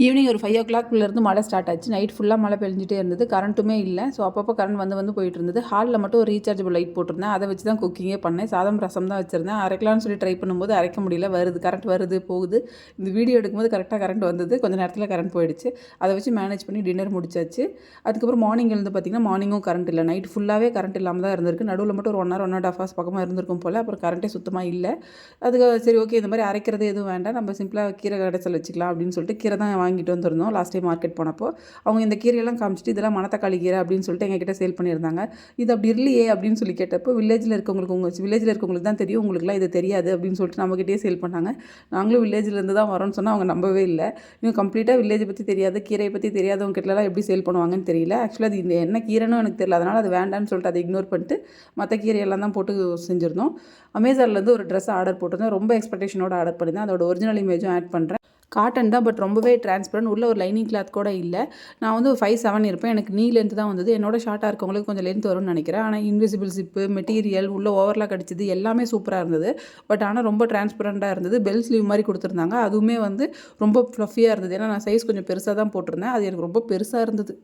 Evening ஒரு 5:00 மழை start ஆச்சு. நைட் ஃபுல்லாக மழை பெஞ்சிட்டே இருந்தது. கரண்ட்டுமே இல்லை. ஸோ அப்பப்போ கரண்ட் வந்து போயிட்டு இருந்தது. ஹாலில் மட்டும் ஒரு ரீசார்ஜபிள் லைட் போட்டிருந்தேன். அதை வச்சு தான் குக்கிங்கே பண்ணேன். சாதம் ரசம் தான் வச்சுருந்தேன். அரைக்கலாம்னு சொல்லி ட்ரை பண்ணும்போது அரைக்க முடியல. கரண்ட் வருது போகுது. இந்த வீடியோ எடுக்கும்போது கரெக்டாக கரண்ட் வந்தது. கொஞ்சம் நேரத்தில் கரண்ட் போயிடுச்சு. அதை வச்சு மேனேஜ் பண்ணி டின்னர் முடிச்சாச்சு. அதுக்கப்புறம் மார்னிங் எழுந்து பார்த்திங்கன்னா மார்னிங்கும் கரண்ட் இல்லை. நைட் ஃபுல்லாகவே கரண்ட் இல்லாமல் தான் இருந்திருக்கு. நடுவில் மட்டும் ஒரு 1 hour 1.5 hours பக்கமாக இருந்திருக்கும் போல். அப்புறம் கரண்ட்டே சுத்தமாக இல்லை. அதுக்கு சரி ஓகே, இந்த மாதிரி அரைக்கிறது எதுவும் வேண்டாம், நம்ம சிம்பிளாக கீரை கடைசல் வச்சுக்கலாம் அப்படின்னு சொல்லிட்டு கீரை தான் வாங்கிட்டு வந்திருந்தோம். லாஸ்ட் டைம் மார்க்கெட் போனப்போ அவங்க இந்த கீரையெல்லாம் காமிச்சிட்டு இதெல்லாம் மணத்தக்காளி கீரை அப்படின்னு சொல்லிட்டு எங்ககிட்ட சேல் பண்ணியிருந்தாங்க. இது அப்படி இல்லையே அப்படின்னு சொல்லி கேட்டப்போ வில்லேஜில் இருக்கவங்களுக்கு தான் தெரியும், உங்களுக்குலாம் இது தெரியாது அப்படின்னு சொல்லிட்டு நம்மகிட்டே சேல் பண்ணாங்க. நாங்களும் வில்லேஜ்லேருந்து தான் வரோம்னு சொன்னால் அவங்க நம்பவே இல்லை. இன்னும் கம்ப்ளீட்டாக வில்லேஜை பற்றி தெரியாது, கீரையை பற்றி தெரியாதவங்க கிட்டலாம் எப்படி சேல் பண்ணுவாங்கன்னு தெரியல. ஆக்சுவலாக அது இந்த என்ன கீரைன்னு எனக்கு தெரியல. அதனால் அது வேண்டான்னு சொல்லிட்டு அதை இக்னோர் பண்ணிட்டு மற்ற கீரையெல்லாம் தான் போட்டு செஞ்சுருந்தோம். அமேசான்லேருந்து ஒரு ட்ரெஸ் ஆர்டர் போட்டிருந்தேன். ரொம்ப எக்ஸ்பெக்டேஷனோட ஆர்டர் பண்ணியிருந்தேன். அதோட ஒரிஜினல் இமேஜும் ஆட் பண்ணுறேன். காட்டன் தான், பட் ரொம்பவே டிரான்ஸ்பரண்ட். உள்ள ஒரு லைனிங் கிளாத் கூட இல்லை. நான் வந்து 5'7" இருப்பேன். எனக்கு நீ லென்த் தான் வந்தது. என்னோட ஷார்ட்டாக இருக்கவங்களுக்கு கொஞ்சம் லென்த் வரும்னு நினைக்கிறேன். ஆனால் இன்விசிபிள் ஜிப்பு, மெட்டீரியல், உள்ள ஓவர்லாக் அடிச்சது எல்லாமே சூப்பராக இருந்தது. பட் ஆனால் ரொம்ப டிரான்ஸ்பரண்ட்டாக இருந்தது. பெல் ஸ்லீவ் மாதிரி கொடுத்துருந்தாங்க. அதுவுமே வந்து ரொம்ப ஃப்ளஃபியாக இருந்தது. ஏன்னா நான் சைஸ் கொஞ்சம் பெருசாக தான் போட்டிருந்தேன். அது எனக்கு ரொம்ப பெருசாக இருந்தது.